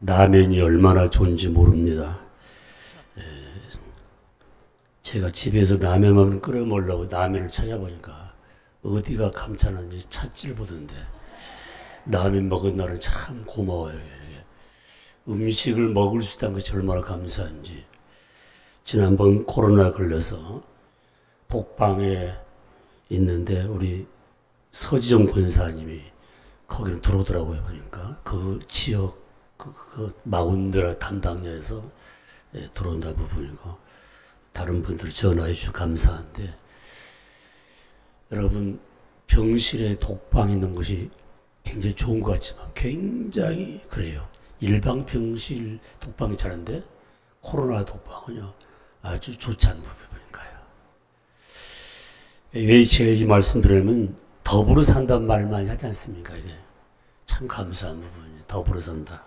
라면이 얼마나 좋은지 모릅니다. 제가 집에서 라면만 끓여 먹으려고 라면을 찾아보니까 어디가 감탄한지 찾지를 보던데 라면 먹은 날은 참 고마워요. 음식을 먹을 수 있다는 것이 얼마나 감사한지. 지난번 코로나 걸려서 독방에 있는데 우리 서지정 권사님이 거기를 들어오더라고요. 보니까 그 지역 그 마운드라 담당자에서 들어온다 부분이고 다른 분들 전화해 주셔서 감사한데, 여러분 병실에 독방 있는 것이 굉장히 좋은 것 같지만 굉장히 그래요. 일반 병실 독방이 잘한데 코로나 독방은요 아주 좋지 않은 부분이니까요. 왜 제가 이 말씀 드리면 더불어 산다는 말 많이 하지 않습니까? 이게 참 감사한 부분이에요. 더불어 산다.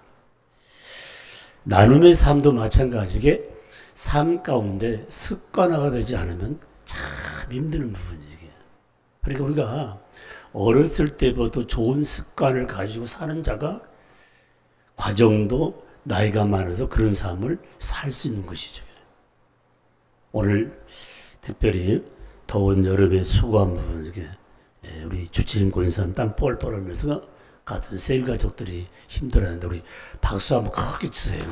나눔의 삶도 마찬가지게 삶 가운데 습관화가 되지 않으면 참 힘든 부분이에요. 그러니까 우리가 어렸을 때부터 좋은 습관을 가지고 사는 자가 과정도 나이가 많아서 그런 삶을 살 수 있는 것이죠. 오늘 특별히 더운 여름에 수고한 부분, 이게 우리 주치림 권사님 땀 뻘뻘 흘면서 같은 세일 가족들이 힘들어하는데 우리 박수 한번 크게 치세요.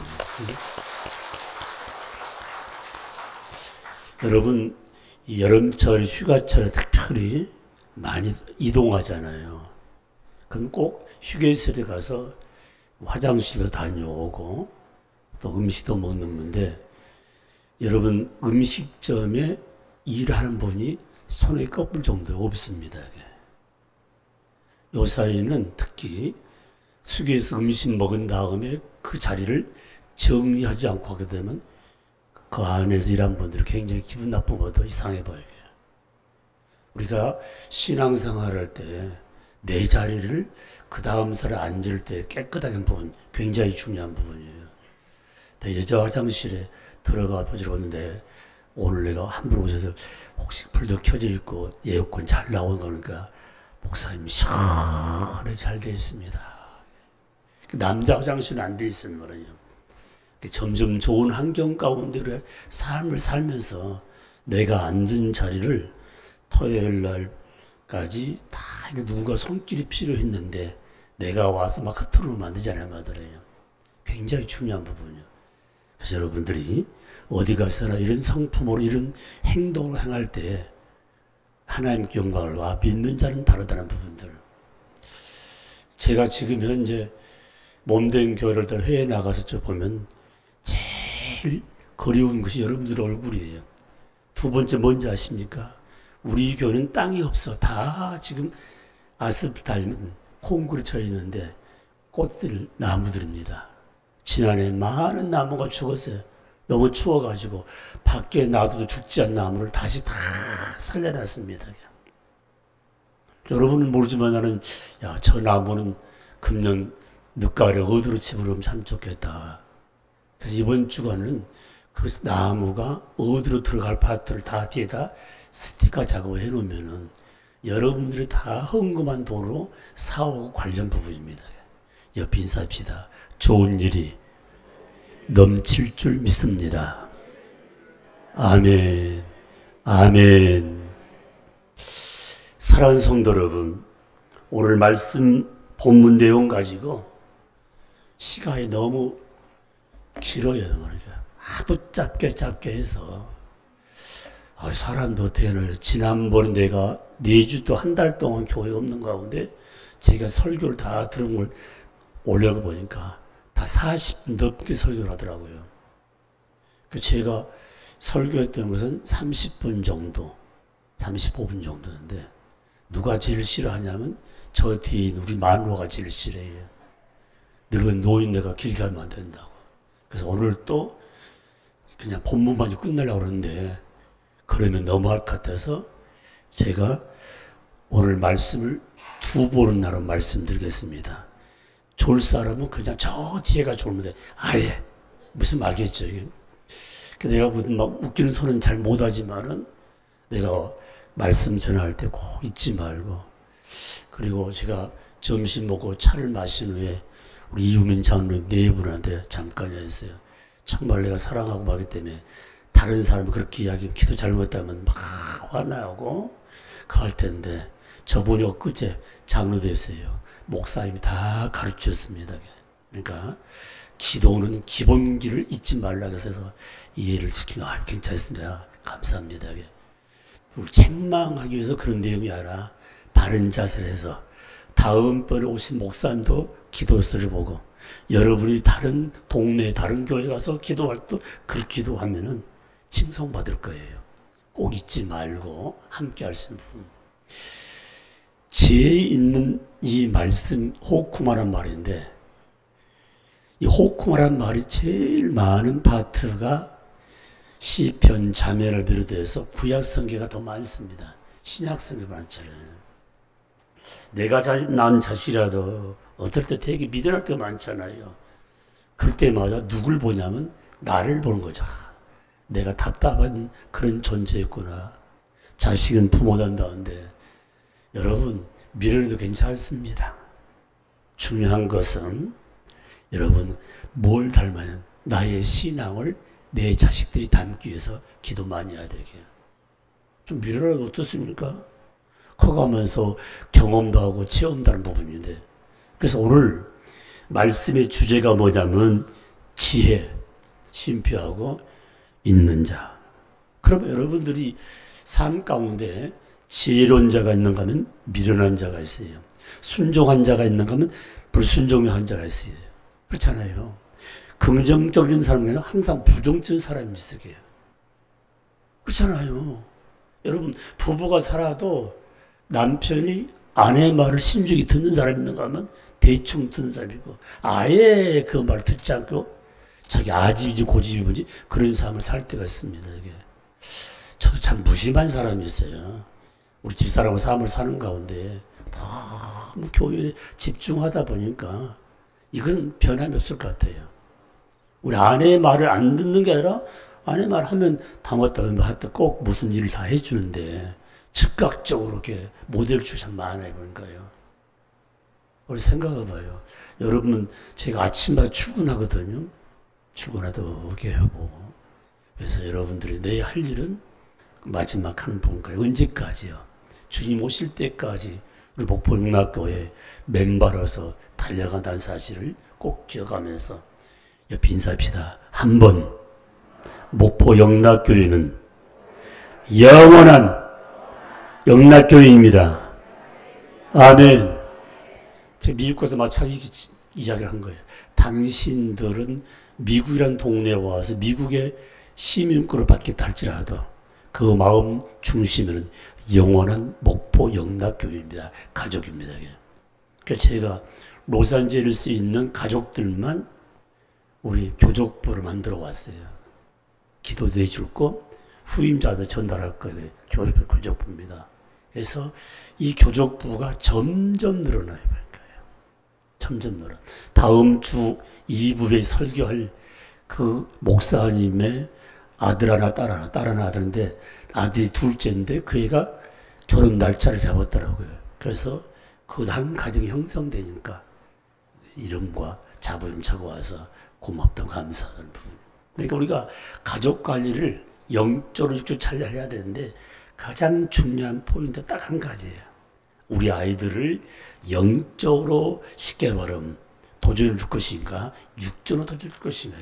여러분 이 여름철 휴가철에 특별히 많이 이동하잖아요. 그럼 꼭 휴게소에 가서 화장실도 다녀오고 또 음식도 먹는 건데, 여러분 음식점에 일하는 분이 손에 꼽을 정도로 없습니다. 요 사이는 특히 휴게소 음식 먹은 다음에 그 자리를 정리하지 않고 하게 되면 그 안에서 일하는 분들이 굉장히 기분 나쁨보다 이상해 보여요. 우리가 신앙생활 할 때 내 자리를 그 다음 사람 앉을 때 깨끗하게 하는 부분 굉장히 중요한 부분이에요. 여자 화장실에 들어가 보지러 왔는데 오늘 내가 한 분 오셔서 혹시 불도 켜져 있고 에어컨 잘 나오는 거니까 목사님 시원하게 잘 되어 있습니다. 남자 화장실은 안 되어 있으면 말이에요. 점점 좋은 환경 가운데 삶을 살면서 내가 앉은 자리를 토요일 날까지 다 누군가 손길이 필요했는데 내가 와서 막 흐트러놓으면 안 되잖아요. 마더래요. 굉장히 중요한 부분이에요. 그래서 여러분들이 어디 가서나 이런 성품으로 이런 행동을 행할 때 하나님께 영광을 와 믿는 자는 다르다는 부분들. 제가 지금 현재 몸된 교회를 다 회에 나가서 좀 보면 제일 그리운 것이 여러분들 얼굴이에요. 두 번째 뭔지 아십니까? 우리 교회는 땅이 없어. 다 지금 아스팔트 닮은 콩그리 쳐 있는데 꽃들, 나무들입니다. 지난해 많은 나무가 죽었어요. 너무 추워가지고 밖에 놔둬도 죽지 않는 나무를 다시 다 살려놨습니다. 여러분은 모르지만 나는 저 나무는 금년 늦가을에 어디로 집으면 참 좋겠다. 그래서 이번 주간은 그 나무가 어디로 들어갈 파트를 다 뒤에다 스티커 작업을 해놓으면은 여러분들이 다 헌금한 돈으로 사오고 관련 부분입니다. 옆에 인사합시다. 좋은 일이 넘칠 줄 믿습니다. 아멘. 아멘. 사랑하는 성도 여러분, 오늘 말씀 본문 내용 가지고 시간이 너무 길어요. 말이죠. 하도 짧게 해서 사람도 어떻게 지난번에 내가 4주 또 한 달 동안 교회 없는 가운데 제가 설교를 다 들은 걸 올려가 보니까 다 40분 넘게 설교를 하더라고요. 제가 설교했던 것은 30분 정도, 35분 정도인데 누가 제일 싫어하냐면 저 뒤에 우리 마누라가 제일 싫어해요. 늙은 노인네가 길게 하면 안 된다고. 그래서 오늘 또 그냥 본문만 끝내려고 그러는데 그러면 너무할 것 같아서 제가 오늘 말씀을 2번은 나눠 말씀드리겠습니다. 좋을 사람은 그냥 저 뒤에가 좋으면 돼. 아예 무슨 말겠죠. 이게. 내가 무슨 막 웃기는 소리는 잘 못하지만은 내가 말씀 전할 때 꼭 잊지 말고, 그리고 제가 점심 먹고 차를 마신 후에 우리 이유민 장로님 네 분한테 잠깐 했어요. 정말 내가 사랑하고 하기 때문에 다른 사람이 그렇게 이야기하면 기도 잘못하면 막 화나고 그럴 텐데 저번에 엊그제 장로 됐어요. 목사님이 다 가르쳤습니다. 그러니까 기도는 기본기를 잊지 말라고 해서 이해를 시키는 괜찮습니다. 감사합니다. 책망하기 위해서 그런 내용이 아니라 바른 자세를 해서 다음번에 오신 목사님도 기도서를 보고 여러분이 다른 동네 다른 교회 가서 기도할 때 그렇게 기도하면은 칭송받을 거예요. 꼭 잊지 말고 함께 할 수 있는 부분. 지혜 있는 이 말씀 호쿠마란 말인데 이 호쿠마란 말이 제일 많은 파트가 시편 자매를 비롯해서 구약 성경가 더 많습니다. 신약 성경 많잖아요. 내가 난 자신이라도 어떨 때 되게 미련할 때가 많잖아요. 그럴 때마다 누굴 보냐면 나를 보는 거죠. 내가 답답한 그런 존재였구나. 자식은 부모 단다는데 여러분 미련해도 괜찮습니다. 중요한 것은 여러분 뭘 닮아요? 나의 신앙을 내 자식들이 닮기 위해서 기도 많이 해야 되게. 좀 미련하면 어떻습니까? 커가면서 경험도 하고 체험도 하는 부분인데 그래서 오늘 말씀의 주제가 뭐냐면 지혜, 심표하고 있는 자. 그럼 여러분들이 삶 가운데 지혜로운 자가 있는가 하면 미련한 자가 있어요. 순종한 자가 있는가 하면 불순종한 자가 있어요. 그렇잖아요. 긍정적인 사람은 항상 부정적인 사람이 있어요. 그렇잖아요. 여러분 부부가 살아도 남편이 아내의 말을 신중히 듣는 사람이 있는가 하면 대충 듣는 사람이고 아예 그 말을 듣지 않고 자기 아집인지 고집이 뭔지 그런 삶을 살 때가 있습니다. 이게. 저도 참 무심한 사람이 있어요. 우리 집사람하고 삶을 사는 가운데 너무 교회에 집중하다 보니까 이건 변함이 없을 것 같아요. 우리 아내의 말을 안 듣는 게 아니라 아내 말 하면 담았다 하다 꼭 무슨 일을 다 해주는데 즉각적으로 이렇게 모델출이 참 많아요. 그러니까요. 우리 생각해봐요. 여러분 제가 아침마다 출근하거든요. 출근하다 오게 하고 그래서 여러분들이 내 할 일은 마지막 한 분까지 언제까지요? 주님 오실 때까지 우리 목포영락교회 멤버로서 달려간다는 사실을 꼭 기억하면서 옆에 인사합시다. 한번 목포영락교회는 영원한 영락교회입니다. 아멘. 제가 미국 가서 마찬가지 이야기를 한 거예요. 당신들은 미국이란 동네에 와서 미국의 시민권을 받겠다 할지라도 그 마음 중심에는 영원한 목포 영락교회입니다. 가족입니다. 그래서 제가 로산젤리스에 있는 가족들만 우리 교족부를 만들어 왔어요. 기도도 해줄 거, 후임자도 전달할 거예요. 교족부입니다. 그래서 이 교족부가 점점 늘어나요. 점점 늘어. 다음 주 2부에 설교할 그 목사님의 아들 하나, 딸 하나, 딸 하나 아들인데 아들이 둘째인데 그 애가 결혼 날짜를 잡았더라고요. 그래서 그 한 가정이 형성되니까 이름과 자부름 적어와서 고맙다고 감사하는 부분. 그러니까 우리가 가족 관리를 영적으로 육적으로 잘 해야 되는데 가장 중요한 포인트 딱 한 가지예요. 우리 아이들을 영적으로 쉽게 말하면 도전을 줄 것인가 육적으로 도전을 줄 것인가.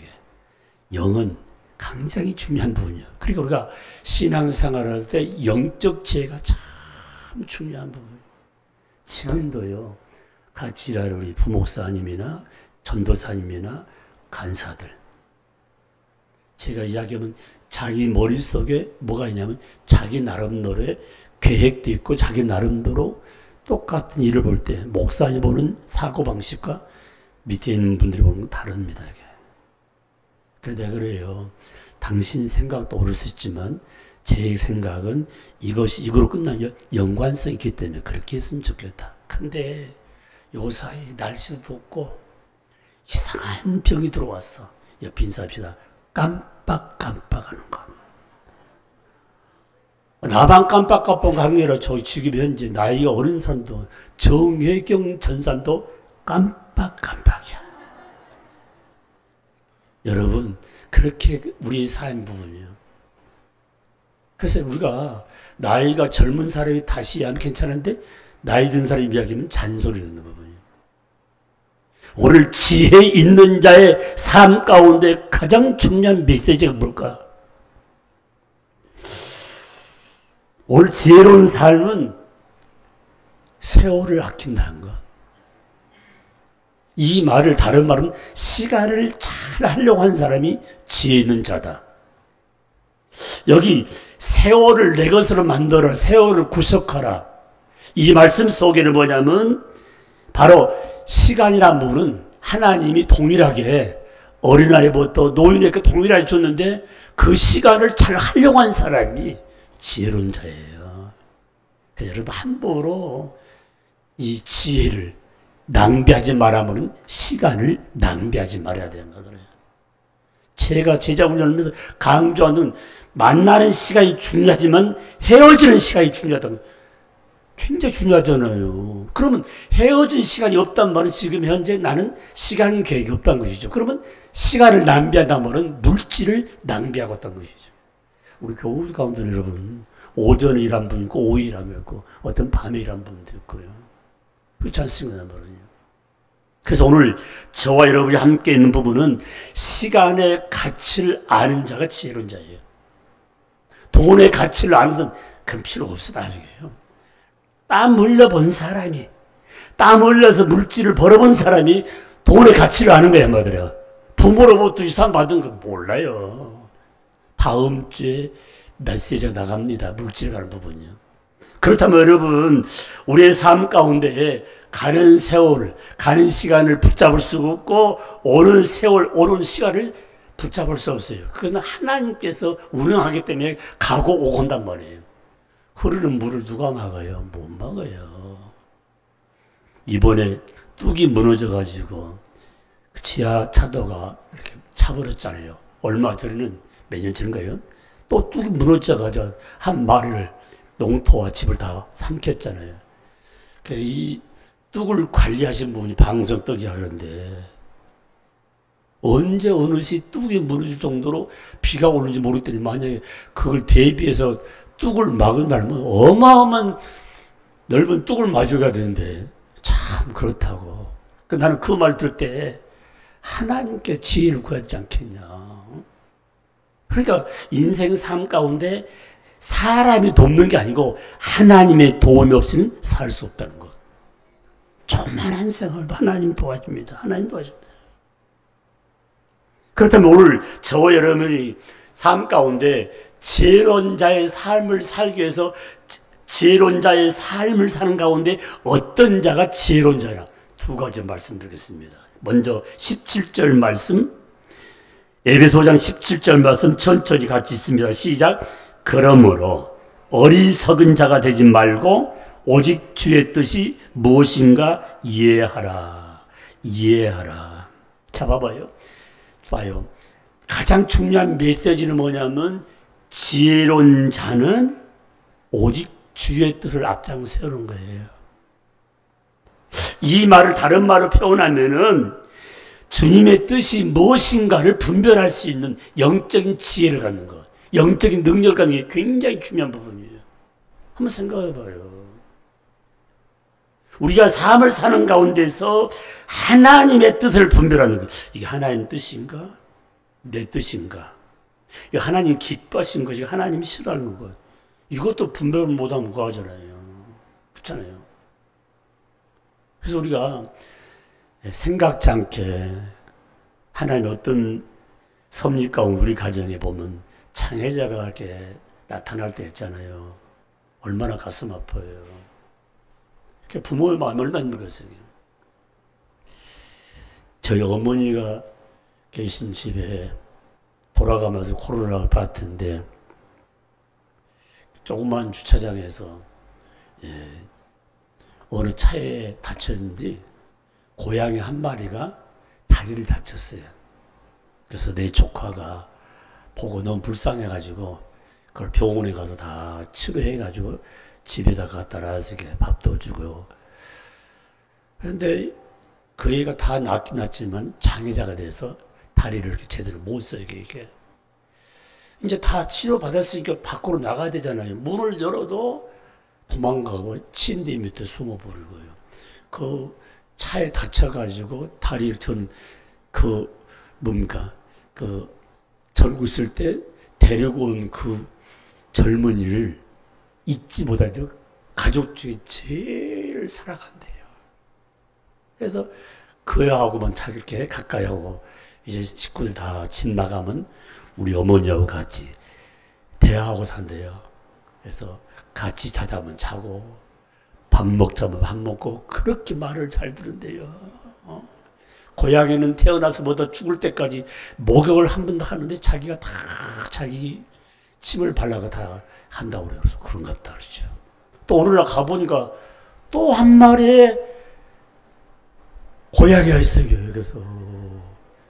영은 굉장히 중요한 부분이에요. 그러니까 우리가 신앙생활할 때 영적 지혜가 참 중요한 부분이에요. 지금도요. 같이 일하는 우리 부목사님이나 전도사님이나 간사들 제가 이야기하면 자기 머릿속에 뭐가 있냐면 자기 나름대로의 계획도 있고 자기 나름대로 똑같은 일을 볼 때 목사님 보는 사고방식과 밑에 있는 분들이 보는 건 다릅니다. 그래서 내가 그래요. 당신 생각도 오를 수 있지만 제 생각은 이것이 이거로 끝나면 연관성이 있기 때문에 그렇게 했으면 좋겠다. 근데 요 사이 날씨도 덥고 이상한 병이 들어왔어. 옆에 인사합시다. 깜빡깜빡하는 거. 나만 깜빡깜빡하는 게 아니라 저 지금 현재 나이가 어린 사람도 정혜경 전사도 깜빡깜빡이야. 여러분, 그렇게 우리의 삶 부분이에요. 그래서 우리가 나이가 젊은 사람이 다시 하면 괜찮은데 나이 든 사람 이야기하면 잔소리 듣는 부분이에요. 오늘 지혜 있는 자의 삶 가운데 가장 중요한 메시지가 뭘까? 오늘 지혜로운 삶은 세월을 아낀다는 것. 이 말을 다른 말은 시간을 잘 하려고 한 사람이 지혜 있는 자다. 여기 세월을 내 것으로 만들어 세월을 구속하라. 이 말씀 속에는 뭐냐면 바로 시간이란 부분은 하나님이 동일하게 어린아이부터 노인에게 동일하게 줬는데 그 시간을 잘 하려고 한 사람이 지혜로운 자예요. 그래서 여러분 함부로 이 지혜를 낭비하지 말아보는 시간을 낭비하지 말아야 되는 거예요. 제가 제자 훈련하면서 강조하는 만나는 시간이 중요하지만 헤어지는 시간이 중요하다는 거예요. 굉장히 중요하잖아요. 그러면 헤어진 시간이 없단 말은 지금 현재 나는 시간 계획이 없다는 것이죠. 그러면 시간을 낭비한다는 말은 물질을 낭비하고 있다는 것이죠. 우리 교우 가운데 여러분 오전에 일한 분 있고 오후에 일한 분 있고 어떤 밤에 일한 분도 있고요. 그렇지 않습니다. 말은요. 그래서 오늘 저와 여러분이 함께 있는 부분은 시간의 가치를 아는 자가 지혜로운 자예요. 돈의 가치를 아는 건 그건 필요 없어 나중에요. 땀 흘려본 사람이 땀 흘려서 물질을 벌어본 사람이 돈의 가치를 아는 거야 말이야. 부모로부터 유산 받은 거 몰라요. 다음 주에 메시지가 나갑니다. 물질 가는 부분이요. 그렇다면 여러분 우리의 삶 가운데 가는 세월, 가는 시간을 붙잡을 수가 없고 오는 세월, 오는 시간을 붙잡을 수 없어요. 그건 하나님께서 운영하기 때문에 가고 오고 한단 말이에요. 흐르는 물을 누가 막아요? 못 막아요. 이번에 뚝이 무너져가지고 지하 차도가 이렇게 차버렸잖아요. 얼마 전에는 몇 년 전인가요? 또 뚝이 무너져가지고 한 마리를 농토와 집을 다 삼켰잖아요. 그래서 이 뚝을 관리하신 분이 방송 떡이 하는데 언제 어느 시 뚝이 무너질 정도로 비가 오는지 모르겠더니 만약에 그걸 대비해서 뚝을 막으면 어마어마한 넓은 뚝을 마주가야 되는데 참 그렇다고. 나는 그 말 들을 때 하나님께 지혜를 구해야 되지 않겠냐. 그러니까 인생 삶 가운데 사람이 돕는 게 아니고 하나님의 도움이 없이는 살 수 없다는 것. 조만한 생활도 하나님 도와줍니다. 하나님 도와줍니다. 그렇다면 오늘 저와 여러분이 삶 가운데 지혜로운 자의 삶을 살기 위해서 지혜로운 자의 삶을 사는 가운데 어떤 자가 지혜로운 자냐? 두 가지 말씀드리겠습니다. 먼저 17절 말씀, 에베소장 17절 말씀 천천히 같이 있습니다. 시작. 그러므로 어리석은 자가 되지 말고 오직 주의 뜻이 무엇인가 이해하라. 이해하라. 자, 봐봐요. 봐요. 가장 중요한 메시지는 뭐냐면 지혜로운 자는 오직 주의 뜻을 앞장 세우는 거예요. 이 말을 다른 말로 표현하면은 주님의 뜻이 무엇인가를 분별할 수 있는 영적인 지혜를 갖는 것, 영적인 능력을 갖는 게 굉장히 중요한 부분이에요. 한번 생각해 봐요. 우리가 삶을 사는 가운데서 하나님의 뜻을 분별하는 것, 이게 하나님의 뜻인가? 내 뜻인가? 이게 하나님 기뻐하신 것이 하나님 싫어하는 것. 이것도 분별을 못하면 뭐하잖아요. 그렇잖아요. 그래서 우리가 생각지 않게 하나님 어떤 섭리 가운데 우리 가정에 보면 창해자가 이렇게 나타날 때 있잖아요. 얼마나 가슴 아파요. 부모의 마음이 얼마나 힘들었어요. 저희 어머니가 계신 집에 돌아가면서 코로나를 받았는데 조그만 주차장에서 어느 차에 다쳤는지 고양이 한 마리가 다리를 다쳤어요. 그래서 내 조카가 보고 너무 불쌍해가지고 그걸 병원에 가서 다 치료해가지고 집에다 갖다 놔서 밥도 주고요. 그런데 그 애가 다 낫긴 낫지만 장애자가 돼서 다리를 이렇게 제대로 못 써요, 이게. 이제 다 치료받았으니까 밖으로 나가야 되잖아요. 문을 열어도 도망가고 침대 밑에 숨어버리고요. 그 차에 다쳐가지고 다리 절고 있을 때 데리고 온 그 젊은이를 잊지 못하죠. 가족 중에 제일 사랑한대요. 그래서 그 애하고만 이렇게 가까이 하고, 이제 식구들 다 집 나가면 우리 어머니하고 같이 대화하고 산대요. 그래서 같이 자자면 자고, 밥 먹자면 밥 먹고, 그렇게 말을 잘 들은대요. 고향에는 태어나서부터 죽을 때까지 목욕을 한 번 더 하는데 자기가 다 자기 침을 발라가 다 한다고 그래요. 그래서 그런갑다 그러죠. 또 어느 날 가보니까 또 한 마리의 고양이가 있어요. 그래서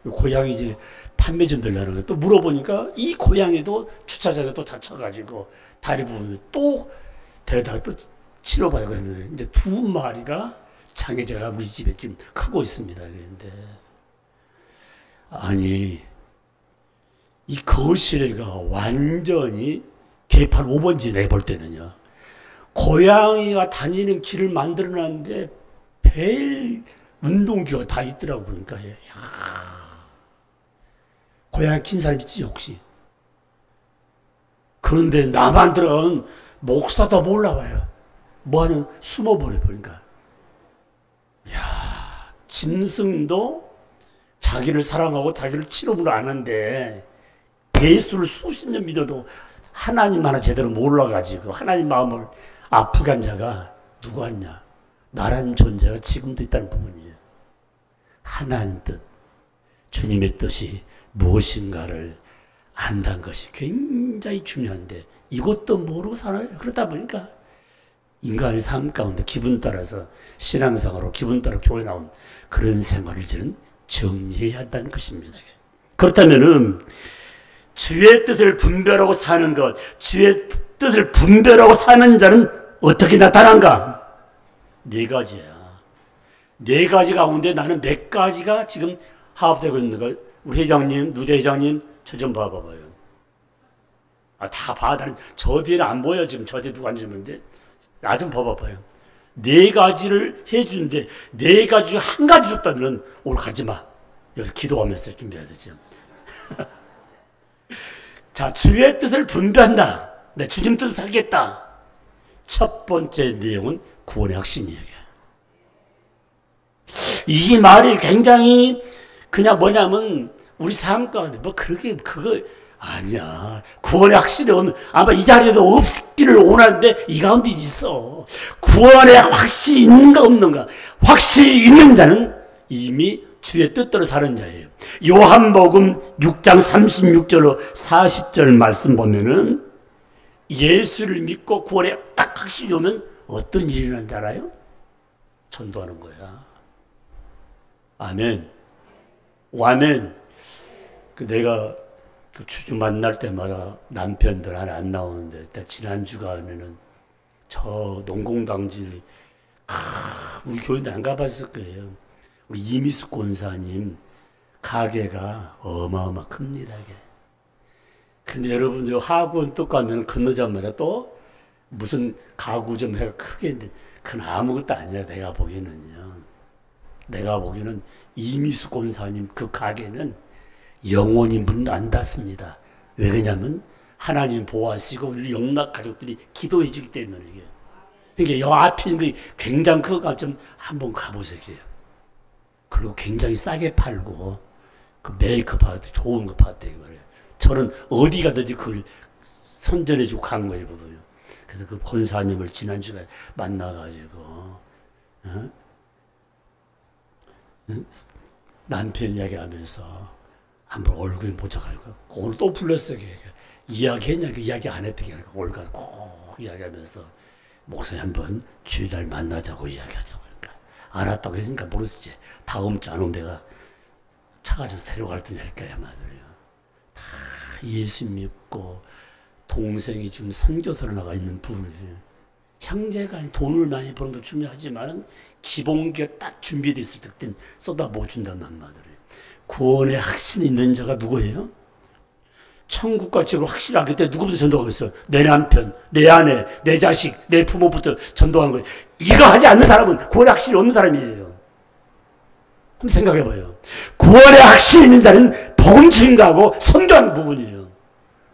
고양이 이제 판매 좀 되려는 거예요. 또 물어보니까 이 고양이도 주차장에 또 다쳐가지고 다리 부분에 또 데려다가 또 치료받아야 되는데, 이제 두 마리가 장애자가 우리 집에 지금 크고 있습니다. 그런데 아니, 이 거실에가 완전히 개판 5번지 내가 볼 때는요. 고양이가 다니는 길을 만들어놨는데 별 운동기가 다 있더라고. 그러니까 고양이 킨 사람 있지 혹시? 그런데 나만 들어가면 목사도 몰라봐요. 뭐하는 숨어버려 버린가. 야, 짐승도 자기를 사랑하고 자기를 치료를 안 하는데 예수를 수십 년 믿어도 하나님 하나 제대로 몰라가지고 하나님 마음을 아프게 한 자가 누가 있냐? 나라는 존재가 지금도 있다는 부분이에요. 하나님 뜻, 주님의 뜻이 무엇인가를 안다는 것이 굉장히 중요한데 이것도 모르고 살아요. 그러다 보니까 인간의 삶 가운데 기분 따라서 신앙생활로 기분 따라 교회 나온 그런 생활을 이제는 정리해야 한다는 것입니다. 그렇다면은 주의 뜻을 분별하고 사는 것, 주의 뜻을 분별하고 사는 자는 어떻게 나타난가? 네 가지야. 네 가지 가운데 나는 몇 가지가 지금 하합되고 있는 걸, 우리 회장님, 누대 회장님, 저 좀 봐봐요. 다 봐. 저 뒤에는 안 보여. 지금 저 뒤에 누가 앉으는데. 나 좀 봐봐요. 네 가지를 해주는데, 네 가지 중 한 가지 줬다면 오늘 가지 마. 여기서 기도하면서 준비해야 되죠. 자, 주의 뜻을 분별한다. 내 주님 뜻을 살겠다. 첫 번째 내용은 구원의 확신이에요. 이 말이 굉장히 그냥 뭐냐면 우리 삶 가운데 뭐 그렇게 그거 아니야. 구원의 확신이 아마 이 자리에도 없기를 원하는데 이 가운데 있어. 구원의 확신이 있는가 없는가. 확신이 있는 자는 이미 주의 뜻대로 사는 자예요. 요한복음 6장 36절로 40절 말씀 보면은 예수를 믿고 구원에 딱 확신이 오면 어떤 일이 일어나는 줄 알아요? 전도하는 거야. 아멘. 아멘. 내가 그 주주 만날 때마다 남편들 하나 안 나오는데, 지난주가 하면은 저 농공당지, 우리 교회도 안 가봤을 거예요. 우리 이미숙 권사님 가게가 어마어마 큽니다. 근데 여러분들 학원 또 가면 건너자마자 또 무슨 가구 좀 해가 크게 했는데, 그건 아무것도 아니야. 내가 보기에는요. 내가 보기에는 이미숙 권사님 그 가게는 영원히 문 안 닫습니다. 왜 그러냐면 하나님 보호하시고 우리 영락 가족들이 기도해 주기 때문에. 그러니까 여 앞에 있는 게 굉장히 그거 좀 한번 가보세요. 그리고 굉장히 싸게 팔고 그 메이크업 하는데 좋은 거 봤대요. 저는 어디 가든지 그걸 선전해 주고 간 거예요. 그래서 그 권사님을 지난주에 만나가지고 남편 이야기하면서 한번 얼굴 보자고 하고 오늘 또 불렀어요. 이야기했냐? 그 이야기 안 했던 게 오늘 가서 꼭 이야기하면서 목사님 한번 주일날 만나자고 이야기하자고. 그러니까 안 왔다고 했으니까 모르겠지. 다음 주 안 오면 내가 차가지고 데려갈 때 할 거야. 말이에요. 다 예수 믿고 동생이 지금 선교사로 나가 있는 분이에요. 형제가 돈을 많이 버는 것도 중요하지만 기본기가 딱 준비되어 있을 때 쏟아부어 준다는 말이에요. 구원의 확신이 있는 자가 누구예요? 천국과 지옥을 확실하기 때문에 누구부터 전도하겠어요? 내 남편, 내 아내, 내 자식, 내 부모부터 전도하는 거예요. 이거 하지 않는 사람은 구원의 확신이 없는 사람이에요. 한번 생각해봐요. 구원의 확신이 있는 자는 복음 증가하고 선교하는 부분이에요.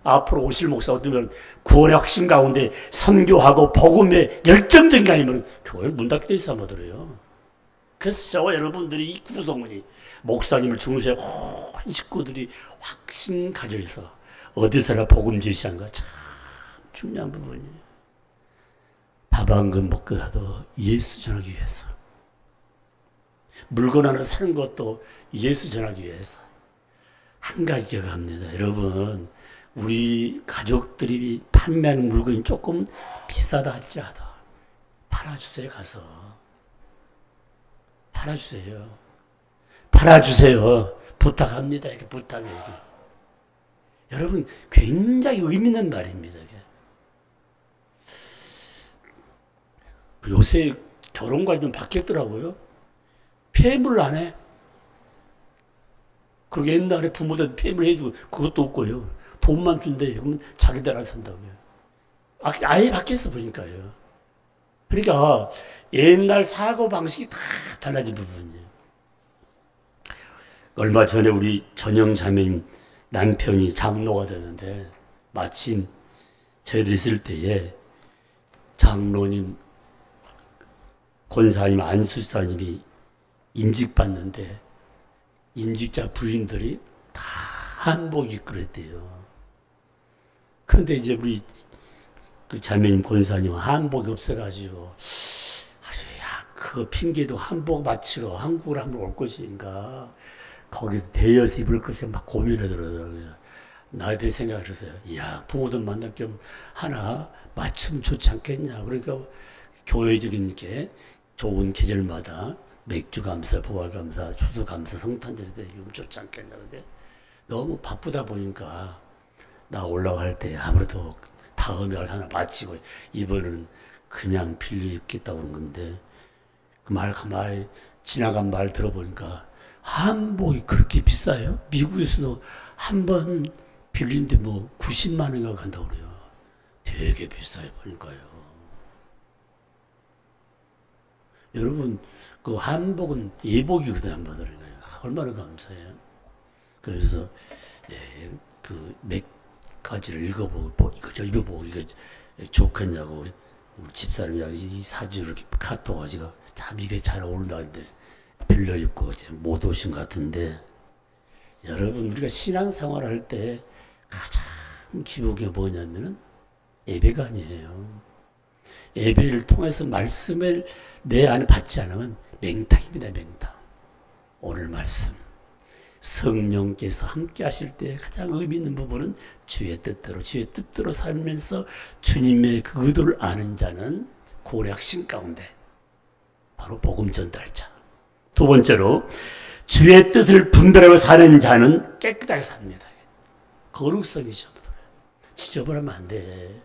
앞으로 오실 목사 어쩌면 구원의 확신 가운데 선교하고 복음에 열정적인 게 아니면 교회를 문 닫게 돼 있어 하더래요. 그래서 저와 여러분들이 이 구성원이 목사님을 중시하고 한 식구들이 확신 가져 있어 어디서나 복음 제시한가 참 중요한 부분이에요. 밥 한 근 먹고라도 예수 전하기 위해서, 물건 하나 사는 것도 예수 전하기 위해서. 한 가지 기억합니다. 여러분, 우리 가족들이 판매하는 물건이 조금 비싸다 할지라도 팔아주세요. 가서 팔아주세요. 팔아주세요. 부탁합니다. 이렇게 부탁해요. 여러분, 굉장히 의미 있는 말입니다. 요새 결혼관이 좀 바뀌었더라고요. 폐물 안 해. 그리고 옛날에 부모들 폐물 해주고 그것도 없고요. 돈만 준대. 그러면 자기들 알아서 산다고요. 아예 바뀌었어 보니까요. 그러니까 옛날 사고방식이 다 달라진 부분이에요. 얼마 전에 우리 전영 자매님 남편이 장로가 되는데 마침 저희들 있을 때에 장로님 권사님 안수사님이 임직받는데 임직자 부인들이 다 한복 입고 그랬대요. 그런데 이제 우리 그 자매님 권사님 한복이 없어가지고 야, 그 핑계도 한복 맞추러 한국으로 한번 올 것인가 거기서 대여서 입을 것인가 막 고민하더라고요. 나에 대해 생각을 했어요. 이야, 부모들 만날 겸 하나 맞추면 좋지 않겠냐. 그러니까 교회적인 게 좋은 계절마다 맥주 감사, 부활 감사, 추수 감사, 성탄절이 되면 좋지 않겠냐. 근데 너무 바쁘다 보니까 나 올라갈 때 아무래도 다음에 하나 마치고 이번에는 그냥 빌려 입겠다고 하는 건데 그 말 가만히 지나간 말 들어보니까 한복이 그렇게 비싸요? 미국에서도 한 번 빌린데 뭐 90만 원인가 간다고 그래요. 되게 비싸요 보니까요. 여러분, 그 한복은 예복이거든요. 한 번은. 얼마나 감사해요. 그래서 그 몇 가지를 읽어보고 읽어보고 이거 좋겠냐고 집사람이 이 사주를 카톡 가지고 참 이게 잘 어울린다는데 빌려 입고 못 오신 것 같은데, 여러분 우리가 신앙생활 할 때 가장 기록이 뭐냐면은 예배가 아니에요. 예배를 통해서 말씀을 내 안에 받지 않으면 맹탕입니다. 맹탕. 오늘 말씀 성령께서 함께 하실 때 가장 의미 있는 부분은 주의 뜻대로 살면서 주님의 그 의도를 아는 자는 구원의 핵심 가운데 바로 복음 전달자. 두 번째로 주의 뜻을 분별하고 사는 자는 깨끗하게 삽니다. 거룩성이죠. 지저분하면 안 돼.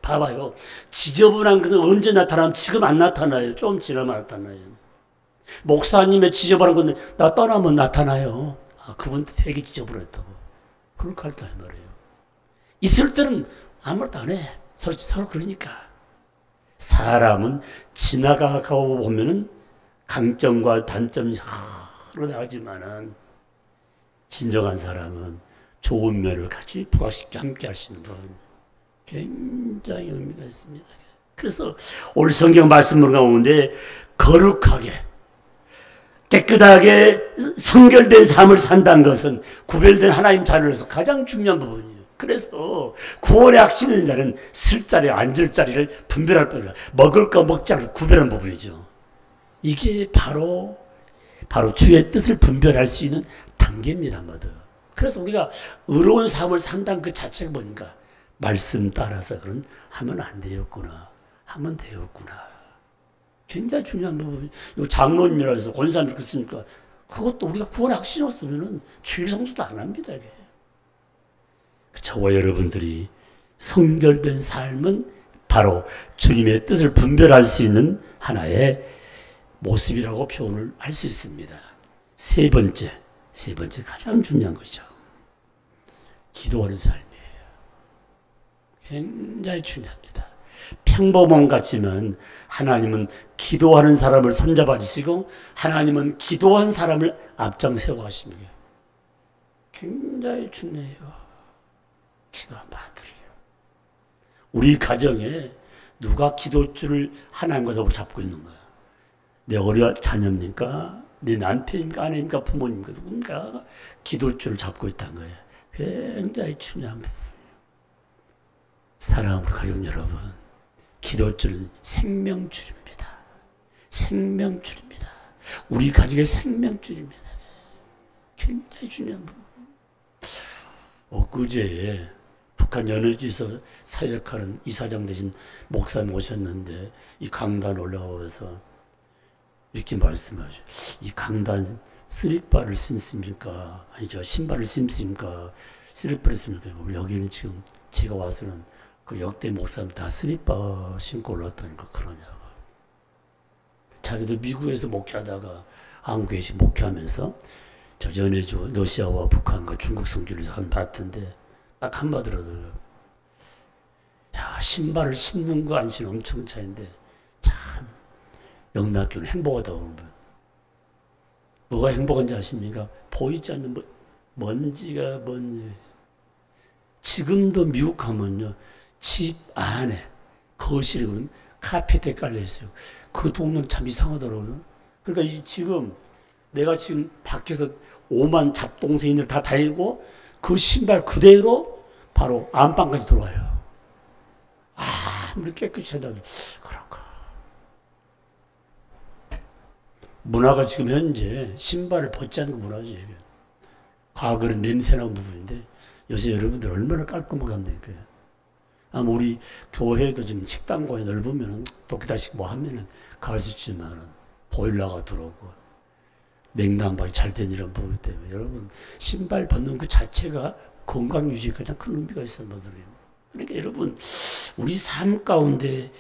봐봐요. 지저분한 것은 언제 나타나면 지금 안 나타나요. 좀 지나면 나타나요. 목사님의 지저분한 건 나 떠나면 나타나요. 아, 그분 되게 지저분했다고. 그렇게 할까 말이에요. 있을 때는 아무것도 안 해. 서로 그러니까. 사람은 지나가고 보면은 강점과 단점이 여러 나가지만은 진정한 사람은 좋은 면을 같이 부각시켜 함께 할 수 있는 분. 굉장히 의미가 있습니다. 그래서 오늘 성경 말씀 가운데 거룩하게 깨끗하게 성결된 삶을 산다는 것은 구별된 하나님 자녀로서 가장 중요한 부분이에요. 그래서 구원의 확신인 자는 쓸 자리, 앉을 자리를 분별할 뿐이라 먹을 거 먹지 않을 구별한 부분이죠. 이게 바로 주의 뜻을 분별할 수 있는 단계입니다. 그래서 우리가 의로운 삶을 산다는 그 자체가 보니까 말씀 따라서 그런 하면 안 되었구나, 하면 되었구나. 굉장히 중요한 부분이 장로님이라 해서 권사님 그렇게 쓰니까 그것도 우리가 구원의 확신이 없으면 주일 성수도 안 합니다. 이게. 저와 여러분들이 성결된 삶은 바로 주님의 뜻을 분별할 수 있는 하나의 모습이라고 표현을 할 수 있습니다. 세 번째, 세 번째 가장 중요한 것이죠. 기도하는 삶이에요. 굉장히 중요합니다. 평범한 같지만 하나님은 기도하는 사람을 손잡아 주시고 하나님은 기도한 사람을 앞장 세워 가십니다. 굉장히 중요해요. 기도한 바들이에요. 우리 가정에 누가 기도줄을 하나님과 더불어 잡고 있는 거야? 내 어린 자녀입니까? 내 남편입니까? 아내입니까? 부모님입니까? 누군가 기도줄을 잡고 있다는 거예요. 굉장히 중요한 부분이에요. 사랑하는 가족 여러분, 기도줄은 생명줄입니다. 생명줄입니다. 우리 가족의 생명줄입니다. 굉장히 중요한 부분. 엊그제 북한 연해지에서 사역하는 이사장 되신 목사님 오셨는데 이 강단 올라와서 이렇게 말씀하죠. 이 강단 슬리퍼를 신습니까? 아니죠. 신발을 신습니까? 슬리퍼를 신습니까? 여기는 지금 제가 와서는 그 역대 목사님 다 슬리퍼 신고 올랐다니까 그러냐고. 자기도 미국에서 목회하다가 한국에 목회하면서 저 연해주 러시아와 북한과 중국 선교를 한 봤던데 딱 한마디로도 야 신발을 신는 거 안 신는 엄청 차이인데 참 영락교는 행복하다고 그러는 거예요. 뭐가 행복한지 아십니까? 보이지 않는 먼지가 먼지. 지금도 미국 가면요 집 안에 거실에 카펫에 깔려 있어요. 그 동네는 참 이상하더라고요. 그러니까 지금 내가 지금 밖에서 오만 잡동생이들 다 다니고 그 신발 그대로 바로 안방까지 들어와요. 아무리 깨끗이 해도 그럴까. 문화가 지금 현재 신발을 벗지 않는 문화지. 과거는 냄새나는 부분인데 요새 여러분들 얼마나 깔끔하게 합니까? 아마 우리 교회도 지금 식당고에 넓으면 도끼다식 뭐 하면은 갈 수 있지만 보일러가 들어오고 냉난방이 잘 된 이런 부분 때문에 여러분 신발 벗는 그 자체가 건강 유지에 가장 큰 의미가 있어요. 그러니까 여러분 우리 삶 가운데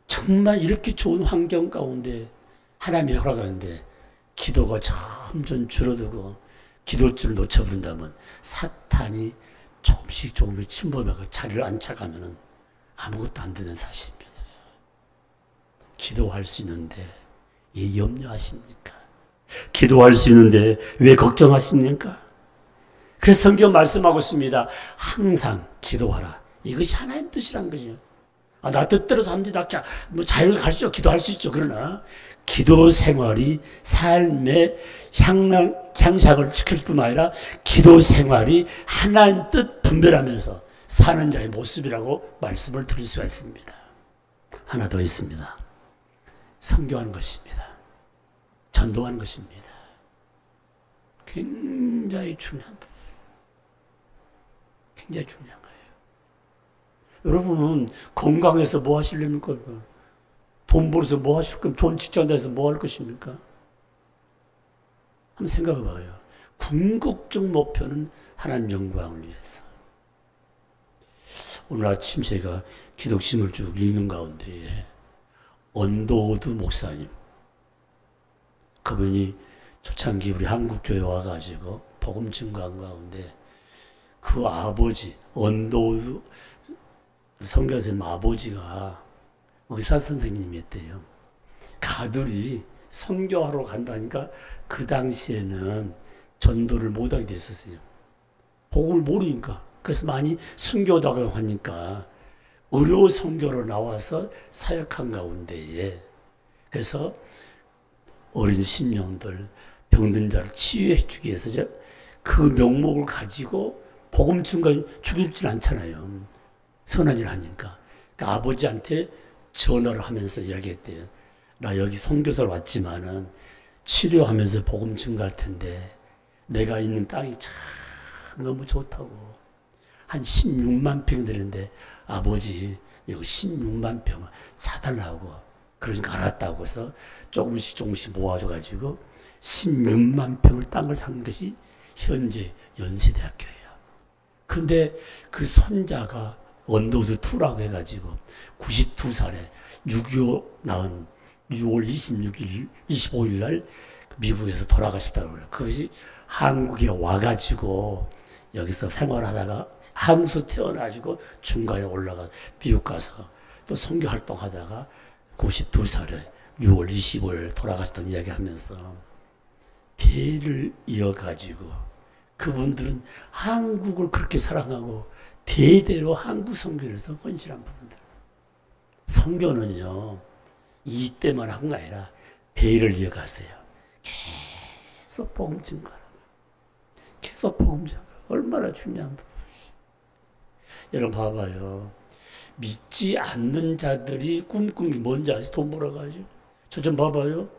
정말 이렇게 좋은 환경 가운데 하나님이 허락하는데 기도가 점점 줄어들고 기도줄을 놓쳐버린다면 사탄이 조금씩 침범하고 자리를 안착하면 아무것도 안 되는 사실입니다. 기도할 수 있는데 왜 염려하십니까? 기도할 수 있는데 왜 걱정하십니까? 그래서 성경 말씀하고 있습니다. 항상 기도하라. 이것이 하나님 뜻이란 거죠. 나 뜻대로 삽니다. 뭐 자유를 갈 수 있죠. 기도할 수 있죠. 그러나 기도 생활이 삶의 향상을 시킬 뿐만 아니라 기도 생활이 하나님 뜻 분별하면서 사는 자의 모습이라고 말씀을 드릴 수가 있습니다. 하나 더 있습니다. 선교하는 것입니다. 전도하는 것입니다. 굉장히 중요한 부분. 굉장히 중요한 거예요. 여러분은 건강해서 뭐 하시려니까? 돈 벌어서 뭐 하실 겁니까? 좋은 직장 다녀서 뭐 할 것입니까? 한번 생각해 봐요. 궁극적 목표는 하나님 영광을 위해서. 오늘 아침 제가 기독신을 쭉 읽는 가운데 언더우드 목사님, 그분이 초창기 우리 한국교회 와가지고 복음 증거한 가운데 그 아버지 언더우드 선교사님 아버지가 의사 선생님이었대요. 그 아들이 선교하러 간다니까 그 당시에는 전도를 못하게 됐었어요. 복음을 모르니까. 그래서 많이 순교하다고 하니까 의료 선교로 나와서 사역한 가운데에 그래서 어린 심령들, 병든 자를 치유해 주기 위해서 그 명목을 가지고 복음 증거 죽이진 않잖아요. 선한 일 하니까. 그러니까 아버지한테 전화를 하면서 이야기했대요. 나 여기 선교사로 왔지만은 치료하면서 복음 증거할 텐데 내가 있는 땅이 참 너무 좋다고. 한 16만 평 되는데 아버지 이거 16만 평 사달라고. 그러니까 알았다고 해서 조금씩 모아줘가지고 16만 평을 땅을 산 것이 현재 연세대학교예요. 근데 그 손자가 언더우드 2라고 해가지고 92살에 6.25 나온 6월 25일 날 미국에서 돌아가셨다고 그래요. 그것이 한국에 와가지고 여기서 생활하다가 한국에서 태어나가지고 중간에 올라가 미국 가서 또 선교 활동하다가 92살에 6월 25일 돌아가셨던 이야기하면서 배를 이어가지고 그분들은 한국을 그렇게 사랑하고 대대로 한국 선교에서 헌신한 부분들. 선교는요 이때만 한 거 아니라 대를 이어가세요. 계속 복음 증거, 계속 복음 증거. 얼마나 중요한 부분이에요. 여러분 봐봐요. 믿지 않는 자들이 꿈꾸는 게 뭔지 아세요? 돈 벌어가지고. 저 좀 봐봐요.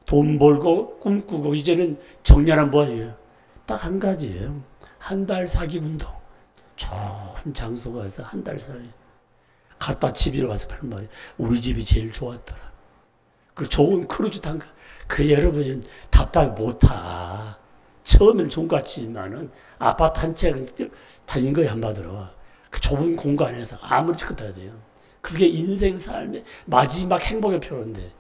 돈 벌고 꿈꾸고 이제는 정렬한 뭐예요? 딱 한 가지예요. 한 달 사기 운동. 좋은 장소 가서 한 달 사기. 갔다 집에 가서 팔 말이에요. 우리 집이 제일 좋았더라. 그리고 좋은 크루즈 탄 거. 그 여러분은 답답 못하. 처음엔 좋은 것 같지만은 아파트 한 채 다닌 거에 한마디로 그 좁은 공간에서 아무리 짓고 타야 돼요. 그게 인생 삶의 마지막 행복의 표현인데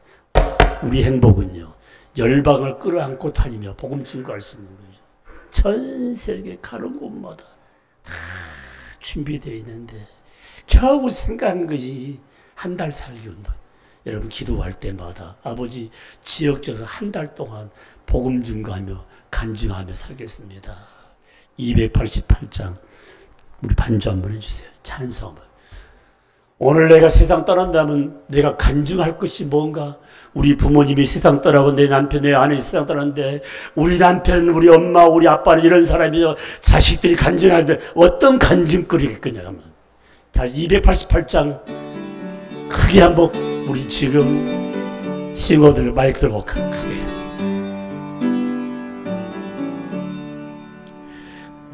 우리 행복은요. 열방을 끌어안고 다니며 복음 증거할 수 있는 거죠. 전 세계 가는 곳마다 다 준비되어 있는데 겨우 생각한 것이 한 달 살기 운동. 여러분 기도할 때마다 아버지 지역져서 한 달 동안 복음 증거하며 간증하며 살겠습니다. 288장 우리 반주 한번 해주세요. 찬송. 오늘 내가 세상 떠난다면 내가 간증할 것이 뭔가? 우리 부모님이 세상 떠나고 내 남편, 내 아내이 세상 떠났는데 우리 남편, 우리 엄마, 우리 아빠는 이런 사람이요. 자식들이 간증하는데 어떤 간증거리겠거냐 하면. 다시 288장 크게 한번 우리 지금 싱어들 마이크 들고 크게.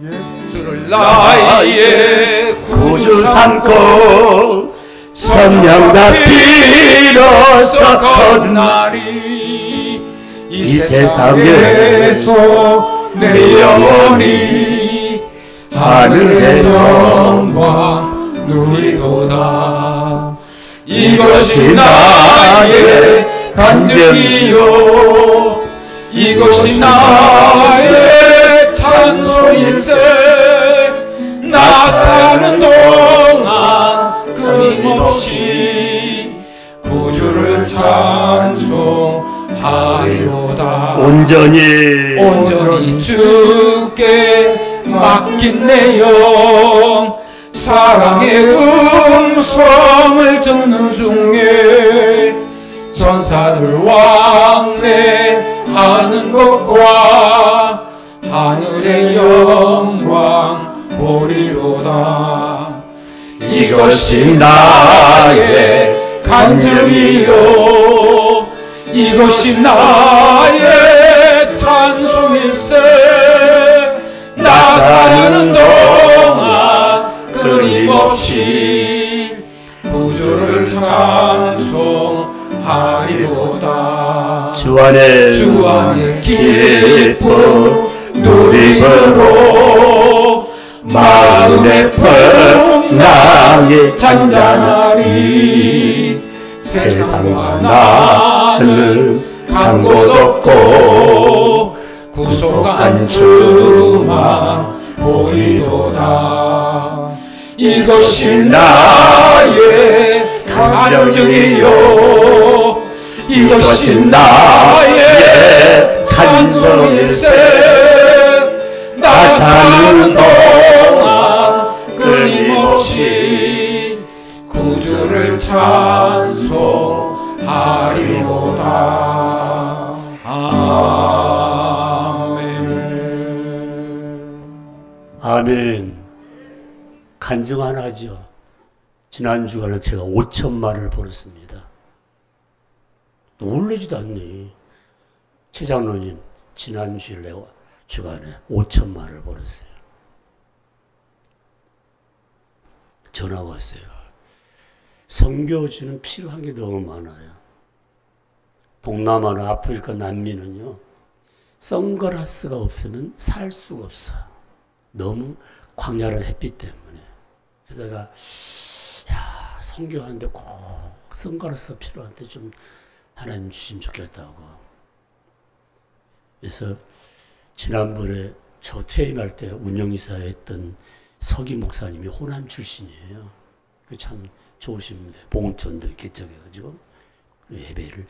예수를 나의 구주 삼고 성령과 비로소 거듭나리 이 세상에서 내 영혼이 하늘의 영광 누리도다. 이것이 나의 간증이요 이것이 나의 찬송일세. 나 사는 동안 끊임없이 구주를 찬송하리로다. 온전히 주께 맡긴 내 영 사랑의 음성을 듣는 중에 전사들 왕래하는 것과 하늘의 영광 보리로다. 이것이 나의 간증이요 이것이 나의 찬송일세. 나 사는 동안 끊임없이 구주를 찬송하리로다. 주 안에 기쁨 누림으로 마음의 평강이 잔잔하리. 세상과 나는 간 곳 없고 구속한 주만 보이도다. 이것이 나의 간증이요 이것이 나의 찬송일세. 나 사는 동안 끊임없이 구주를 찬송하리로다. 아멘. 아멘. 간증 하나 하죠. 지난 주간에 제가 5천만을 벌었습니다. 놀라지도 않네. 최 장로님, 지난 주일에 주간에 5천만을 벌었어요. 전화 왔어요. 선교지는 필요한 게 너무 많아요. 동남아나 아프리카 난민은요, 선글라스가 없으면 살 수가 없어. 너무 광야한 햇빛 때문에. 그래서 내가, 야, 선교하는데 꼭 선글라스가 필요한데 좀 하나님 주시면 좋겠다고. 그래서 지난번에 저 퇴임할 때 운영이사 했던 서기 목사님이 호남 출신이에요. 참 좋으신 분들, 봉천도 이렇게 저기가지고 예배를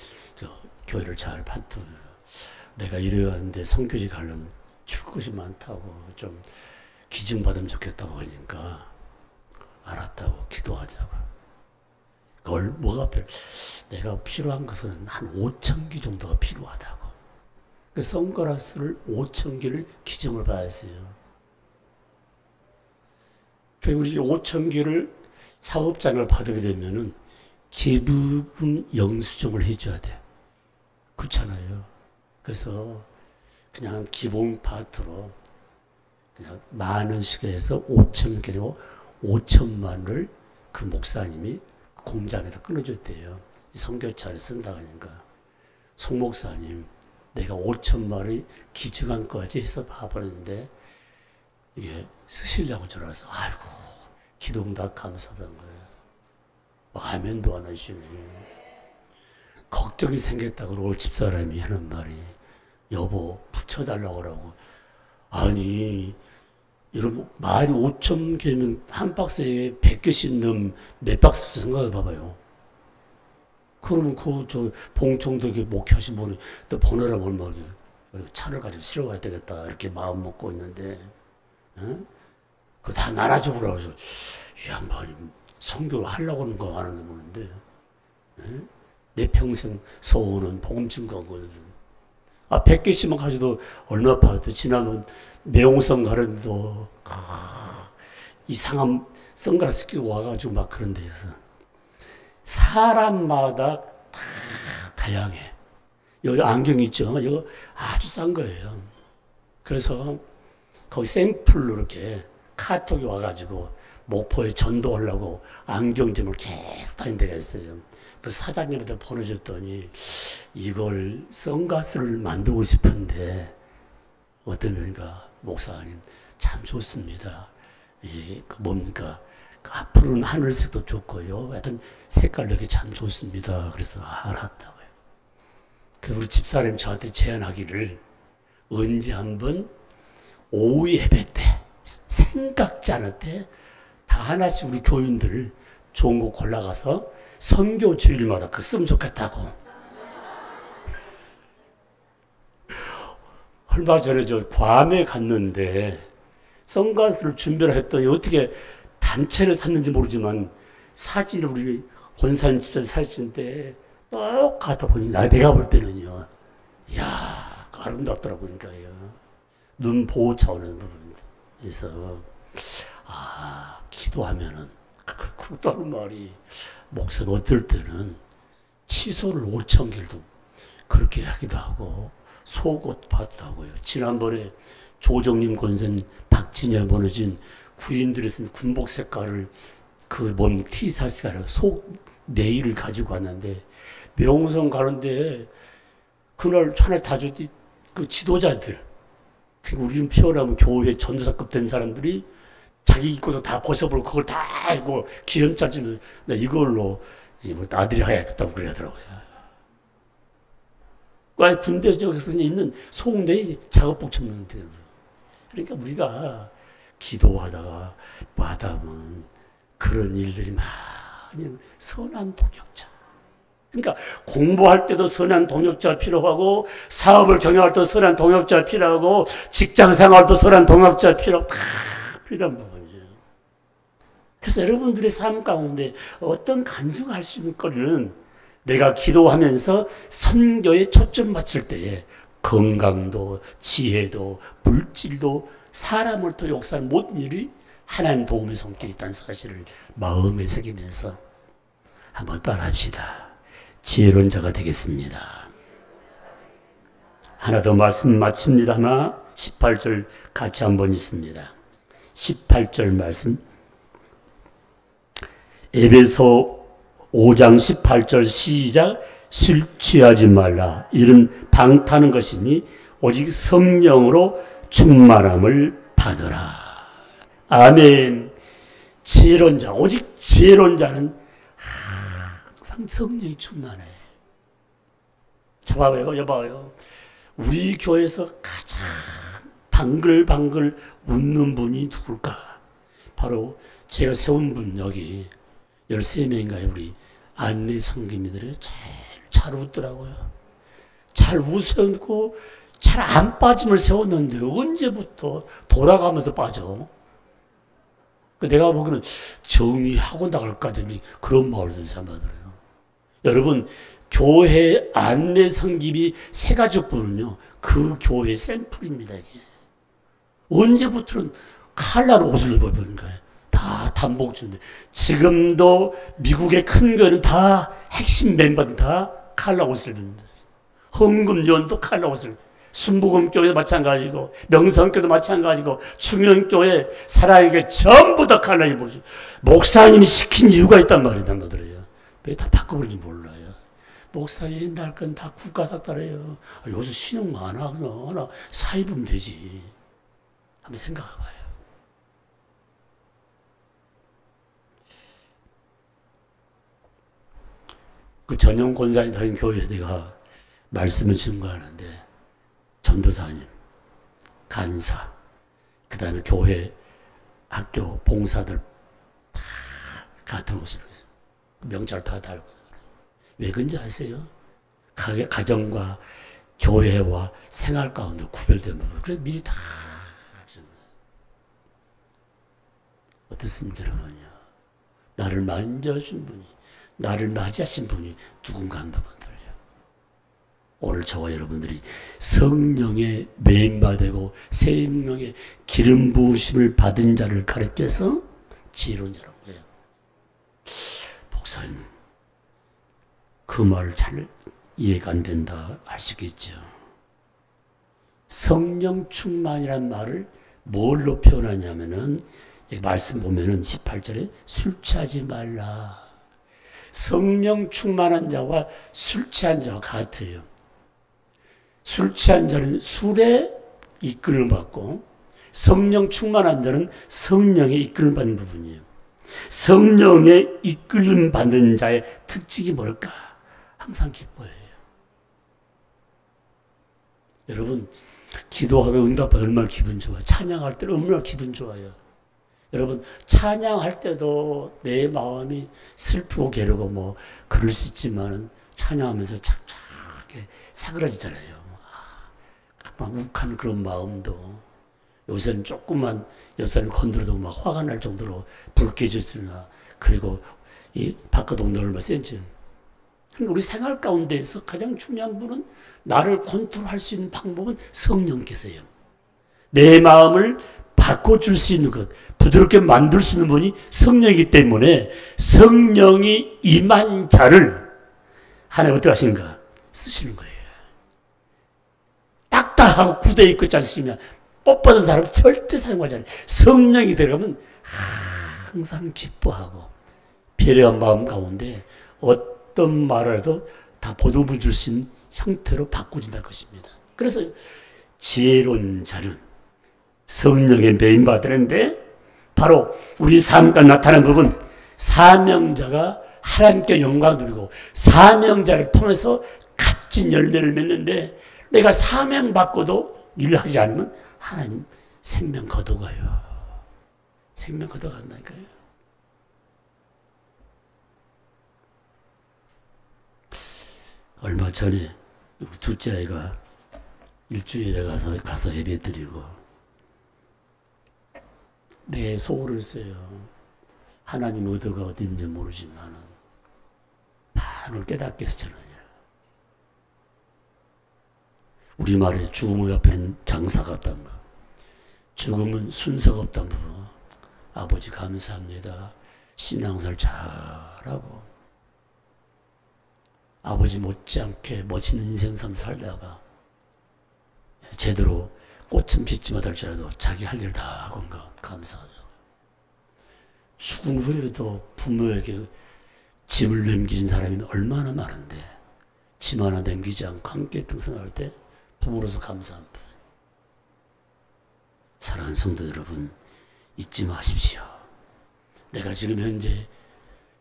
교회를 잘 받도 내가 이래왔는데 선교지 가려면 줄 것이 많다고 좀 기증 받으면 좋겠다고 하니까 알았다고 기도하자고. 뭐가 내가 필요한 것은 한 5천 개 정도가 필요하다고. 그 선글라스를 5천 개를 기증을 받았어요. 우리 5천 개를 사업장을 받게 되면은 기부금 영수증을 해줘야 돼. 그렇잖아요. 그래서 그냥 기본 파트로 그냥 만 원씩 해서 5천 개로 5천만을 그 목사님이 공장에다 끊어줬대요. 선교차를 쓴다 하니까 송 목사님 내가 5천만을 기증한 거지 해서 봐버렸는데 이게 쓰시려고 전화해서 아이고 기도응답 감사하다는 거예요. 아멘도 안 하시네. 걱정이 생겼다고 올 집사람이 하는 말이 여보 붙여달라고 그러고 아니 여러분 말이 5천 개면 한 박스에 100개씩 넣으면 몇 박스 생각해 봐봐요. 그러면 저 봉청도에 목회하신 분이 또 보내라고 얼마나 차를 가지고 실어가야 되겠다 이렇게 마음 먹고 있는데 응? 그거 다 나눠주라고 해서 이 양반이 선교를 하려고 하는 거 안 하는 건데 응? 내 평생 소원은 복음 증거거든. 100개씩만 가져도 얼마 받아도 지나면 매용성 가는데도 이상한 선글라스 끼고 와가지고 막 그런 데에서 사람마다 다 다양해. 여기 안경 있죠? 이거 아주 싼 거예요. 그래서 거기 샘플로 이렇게 카톡이 와가지고 목포에 전도하려고 안경점을 계속 다닌 데가 있어요. 그 사장님한테 보내줬더니 이걸 선글라스를 만들고 싶은데 어떤 분인가 목사님 참 좋습니다. 뭡니까? 앞으로는 하늘색도 좋고요. 하여튼 색깔 이렇게 참 좋습니다. 그래서 알았다고요. 그래서 우리 집사람이 저한테 제안하기를 언제 한번 오후 예배 때 생각지 않을 때 다 하나씩 우리 교인들 좋은 거 골라가서 선교 주일마다 그거 쓰면 좋겠다고. 얼마 전에 저 괌에 갔는데 선글라스를 준비를 했더니 어떻게 단체를 샀는지 모르지만 사진을 우리 권사님 집사 사진인데 똑같아 보니 내가 볼 때는요. 이야 아름답더라고요. 그러니까요. 눈 보호 차원에서 그래서 기도하면은 그렇다는 말이 목사가 어떨 때는 치소를 5천 개도 그렇게 하기도 하고 속옷 받다고요. 지난번에 조정님 권사님 박진영 보내준 구인들이 쓴 군복 색깔을 티셔츠 색깔을 속 네일을 가지고 왔는데 명성 가는데 그날 하나 다 줬지 그 지도자들 우리는 피어나면 교회 전도사급 된 사람들이 자기 입고서 다 벗어버리고 그걸 다 알고 기념 짜주면 이걸로 아들이 해야겠다고 그러더라고요. 군대 쪽에서 있는 속내 작업복 접는데 그러니까 우리가 기도하다가 마다면 그런 일들이 많이 선한 동역자. 그러니까 공부할 때도 선한 동역자 필요하고 사업을 경영할 때도 선한 동역자 필요하고 직장 생활도 선한 동역자 필요하고 다 필요한 부분이에요. 그래서 여러분들의 삶 가운데 어떤 간증할 수 있는 거리는 내가 기도하면서 선교에 초점 맞출 때에 건강도 지혜도 물질도 사람을 또 역사하는 모든 일이 하나님 도움의 손길이 있다는 사실을 마음에 새기면서 한번 따라합시다. 지혜로운 자가 되겠습니다. 하나 더 말씀 마칩니다. 18절 같이 한번 있습니다. 18절 말씀 에베소 5장 18절 시작. 술 취하지 말라. 이는 방타는 것이니 오직 성령으로 충만함을 받으라. 아멘. 지혜로운 자, 오직 지혜로운 자는 항상 성령이 충만해. 자, 봐봐요, 여봐요. 우리 교회에서 가장 방글방글 웃는 분이 누굴까? 바로 제가 세운 분 여기 13명인가요? 우리 안내 성기미들이 제일 잘 웃더라고요. 잘 웃었고 잘 안 빠짐을 세웠는데 언제부터 돌아가면서 빠져? 내가 보기에는 정리하고 나갈까더니 그런 마을도 참아들어요. 여러분, 교회 안내 성김이 세 가족분은요, 그 교회 샘플입니다, 이게. 언제부터는 칼날 옷을 입어보는 거예요. 다 단복주인데. 지금도 미국의 큰 교회는 다 핵심 멤버는 다 칼날 옷을 입는다. 헌금요원도 칼날 옷을. 순복음교회도 마찬가지고, 명성교도 마찬가지고, 충현교회, 사랑교회 전부 다 칼날 입어줘. 목사님이 시킨 이유가 있단 말이란 말이에요. 왜 다 바꿔버리는지 몰라요. 목사 옛날 건 다 국가닥달해요. 요새 신용 많아. 하나 사 입으면 되지. 한번 생각해봐요. 그 전용 권사님 다닌 교회에서 내가 말씀을 증거하는데, 전도사님, 간사, 그 다음에 교회, 학교, 봉사들 다 같은 옷을 입어요. 명찰 다 달고. 왜 그런지 아세요? 가정과 교회와 생활 가운데 구별된 부분. 그래서 미리 다 하셨어요. 어떻습니까, 여러분요? 나를 만져준 분이, 나를 맞이하신 분이 누군가 한 부분들요. 오늘 저와 여러분들이 성령의 메인바되고 생명의 기름 부으심을 받은 자를 가리켜서 지혜로운 자라고 해요. 목사님, 그 말 잘 이해가 안 된다 하시겠죠. 성령 충만이란 말을 뭘로 표현하냐면은, 말씀 보면은 18절에 술 취하지 말라. 성령 충만한 자와 술 취한 자와 같아요. 술 취한 자는 술에 이끌을 받고, 성령 충만한 자는 성령의 이끌을 받는 부분이에요. 성령의 이끌림 받는 자의 특징이 뭘까? 항상 기뻐해요. 여러분, 기도하면 응답받아 얼마나 기분 좋아요. 찬양할 때 얼마나 기분 좋아요. 여러분, 찬양할 때도 내 마음이 슬프고 괴로고 뭐 그럴 수 있지만 찬양하면서 착착하게 사그라지잖아요. 막 욱한 그런 마음도 요새는 조금만 옆사람 건드려도 막 화가 날 정도로 불쾌해졌으나, 그리고 이 바깥 온도를 얼마나 센지. 그러니까 우리 생활 가운데에서 가장 중요한 분은, 나를 컨트롤할 수 있는 방법은 성령께서요. 내 마음을 바꿔줄 수 있는 것, 부드럽게 만들 수 있는 분이 성령이기 때문에, 성령이 임한 자를 하나님 어떻게 하시는가? 쓰시는 거예요. 딱딱하고 굳어 있고 있지 않으시면 뻣뻣한 사람 절대 사용하지 않아요. 성령이 들어가면 항상 기뻐하고 배려한 마음 가운데 어떤 말을 해도 다 보듬어 줄 수 있는 형태로 바꾸진다는 것입니다. 그래서 지혜로운 자는 성령의 메인바되는데, 바로 우리 삶과 나타나는 부분, 사명자가 하나님께 영광을 누리고 사명자를 통해서 값진 열매를 맺는데, 내가 사명받고도 일을 하지 않으면 하나님 생명 걷어가요. 생명 걷어간다니까요. 얼마 전에 우리 둘째 아이가 일주일에 가서 예배 드리고, 내 소홀을 써요. 하나님 의도가 어디 있는지 모르지만 반을 깨닫게 했잖아요. 우리말에 죽음의 앞에는 장사가 없단 말. 죽음은 순서가 없단 말. 아버지 감사합니다. 신앙생활 잘하고 아버지 못지않게 멋있는 인생삶 살다가 제대로 꽃은 피지 못할지라도 자기 할 일 다 하고 온가 감사하죠. 죽은 후에도 부모에게 짐을 남긴 사람이 얼마나 많은데, 짐 하나 남기지 않고 함께 등산할 때 부모로서 감사합니다. 사랑하는 성도 여러분, 잊지 마십시오. 내가 지금 현재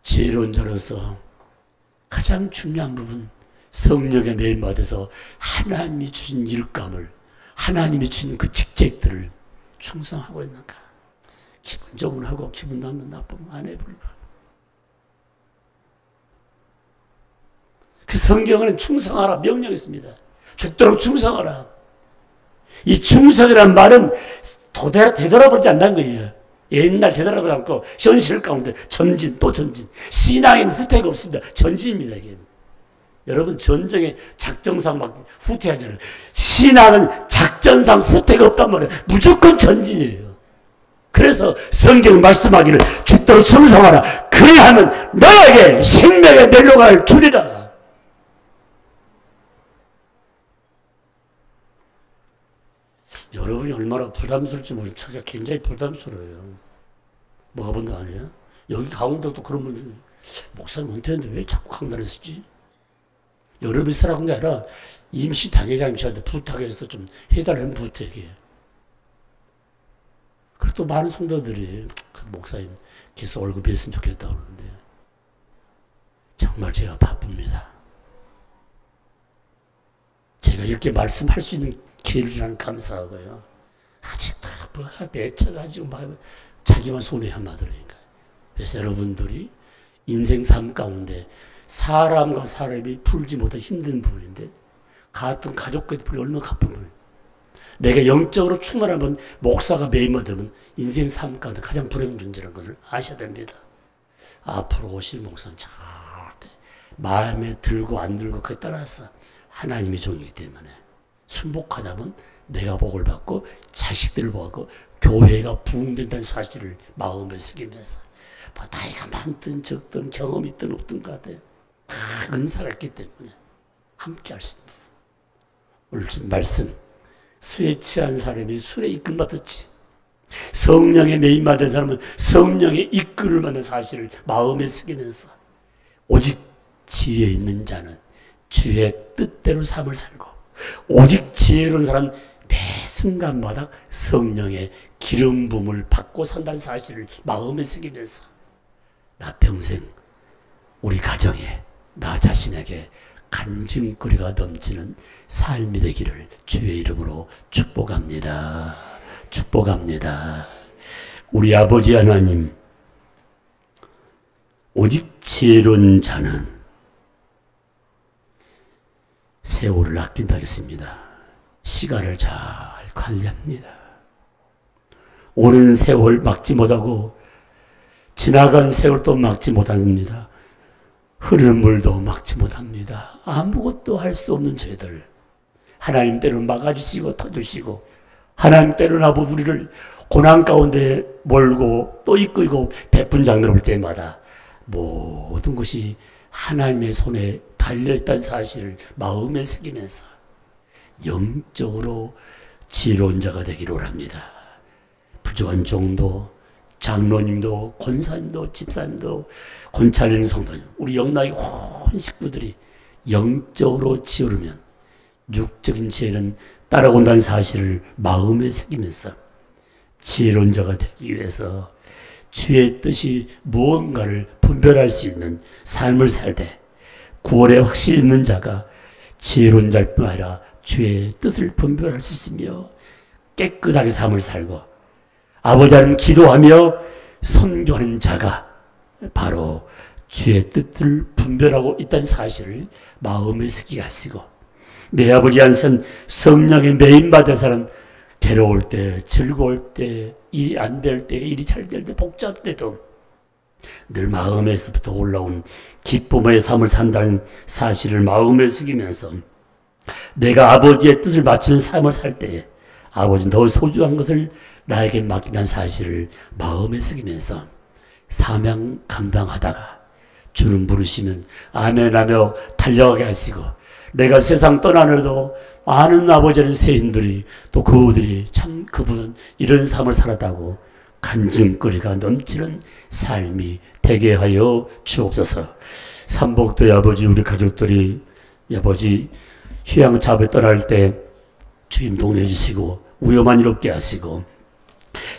지혜로운 자로서 가장 중요한 부분, 성령의 메인바돼서 하나님이 주신 일감을, 하나님이 주는 그 직책들을 충성하고 있는가? 기분 좋으면 하고 기분 나쁘면 안 해버리고. 그 성경은 충성하라 명령했습니다. 죽도록 충성하라. 이 충성이라는 말은 되돌아보지 않는 거예요. 옛날 되돌아보지 않고 현실 가운데 전진 또 전진. 신앙에는 후퇴가 없습니다. 전진입니다. 이게. 여러분 전쟁의 작전상 막 후퇴하잖아요. 신앙은 작전상 후퇴가 없단 말이에요. 무조건 전진이에요. 그래서 성경은 말씀하기를 죽도록 충성하라. 그리하면 너에게 생명의 멸류관을 주리라. 여러분이 얼마나 부담스러울지 모르겠어요. 저게 굉장히 부담스러워요. 뭐가 본다 아니에요? 여기 가운데도 그런 분들이 목사님 은퇴했는데 왜 자꾸 강단에 쓰지? 여러분이 쓰라고 게 아니라 임시 당회장님 저한테 부탁해서 좀 해달라는 부탁이에요. 그리고 또 많은 성도들이 그 목사님 계속 얼굴 뵀으면 좋겠다고 그러는데 정말 제가 바쁩니다. 제가 이렇게 말씀할 수 있는 기회를 주는 감사하고요. 아직 다 맺혀가지고 막 자기만 손에 한마디니까. 그래서 여러분들이 인생 삶 가운데 사람과 사람이 풀지 못한 힘든 부분인데 같은 가족과도 풀기 얼마나 가쁜 부분이에요. 내가 영적으로 충만하면 목사가 매임받으면 인생 삶 가운데 가장 불행한 존재라는 것을 아셔야 됩니다. 앞으로 오실 목사는 절대 마음에 들고 안 들고 그에 따라서 하나님의 종이기 때문에 순복하다면 내가 복을 받고 자식들을 보고 교회가 부흥된다는 사실을 마음에 새기면서 뭐 나이가 많든 적든 경험이 있든 없든 간에 다 은사가 있기 때문에 함께 할 수 있는 오늘 준 말씀 술에 취한 사람이 술에 이끌받았지 성령의 메인받은 사람은 성령의 이끌을 받는 사실을 마음에 새기면서 오직 지혜 있는 자는 주의 뜻대로 삶을 살고 오직 지혜로운 사람은 매 순간마다 성령의 기름 부음을 받고 산다는 사실을 마음에 새기면서 나 평생 우리 가정에 나 자신에게 간증거리가 넘치는 삶이 되기를 주의 이름으로 축복합니다. 축복합니다. 우리 아버지 하나님, 오직 지혜로운 자는 세월을 아낀다 했습니다. 시간을 잘 관리합니다. 오는 세월 막지 못하고 지나간 세월도 막지 못합니다. 흐르는 물도 막지 못합니다. 아무것도 할 수 없는 저희들 하나님 때는 막아주시고 터주시고 하나님 때는 아버지 우리를 고난 가운데 몰고 또 이끌고 베푼 장면을 볼 때마다 모든 것이 하나님의 손에 달려있다는 사실을 마음에 새기면서 영적으로 지혜로운 자가 되기를 원합니다. 부족한 종도 장로님도 권사님도 집사님도 권찰린 성도님 우리 영락의 온 식구들이 영적으로 지으려면 육적인 지혜는 따라온다는 사실을 마음에 새기면서 지혜로운 자가 되기 위해서 주의 뜻이 무언가를 분별할 수 있는 삶을 살 때 구원에 확실히 있는 자가 지혜로운 자일 뿐 아니라 주의 뜻을 분별할 수 있으며 깨끗하게 삶을 살고 아버지 하나님 기도하며 선교하는 자가 바로 주의 뜻을 분별하고 있다는 사실을 마음에 새기게 하시고 내 아버지 하나님 성령의 메인받은 사람 괴로울 때 즐거울 때 일이 안 될 때 일이 잘 될 때 복잡할 때도 늘 마음에서부터 올라온 기쁨의 삶을 산다는 사실을 마음에 새기면서 내가 아버지의 뜻을 맞추는 삶을 살 때 아버지는 더 소중한 것을 나에게 맡긴다는 사실을 마음에 새기면서 사명 감당하다가 주는 부르시면 아멘하며 달려가게 하시고 내가 세상 떠나려도 많은 아버지는 세인들이 또 그들이 참 그분은 이런 삶을 살았다고 간증거리가 넘치는 삶이 되게 하여 주옵소서. 삼복도의 아버지 우리 가족들이 아버지 휴양 잡에 떠날 때 주님 동행해 주시고 위험한 일 없게 하시고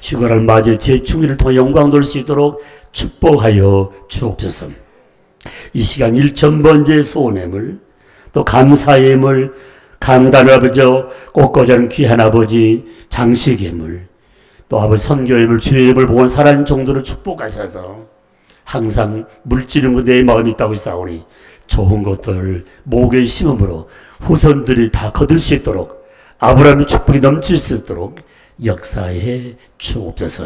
휴가를 맞이해 재충일을 통해 영광 돌 수 있도록 축복하여 주옵소서. 이 시간 1,000번째 소원함을 또 감사의 힘을 강단을 아버지여 꽃꽂이하는 귀한 아버지 장식예물 또 아버지 선교예물 주의 예물 보건 살아있는 정도를 축복하셔서 항상 물질은 내 마음이 있다고 싸우니 좋은 것들 목에 심음으로 후손들이 다 거둘 수 있도록 아브라함의 축복이 넘칠 수 있도록 역사해 주옵소서.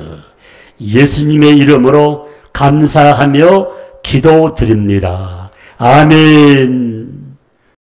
예수님의 이름으로 감사하며 기도드립니다. 아멘.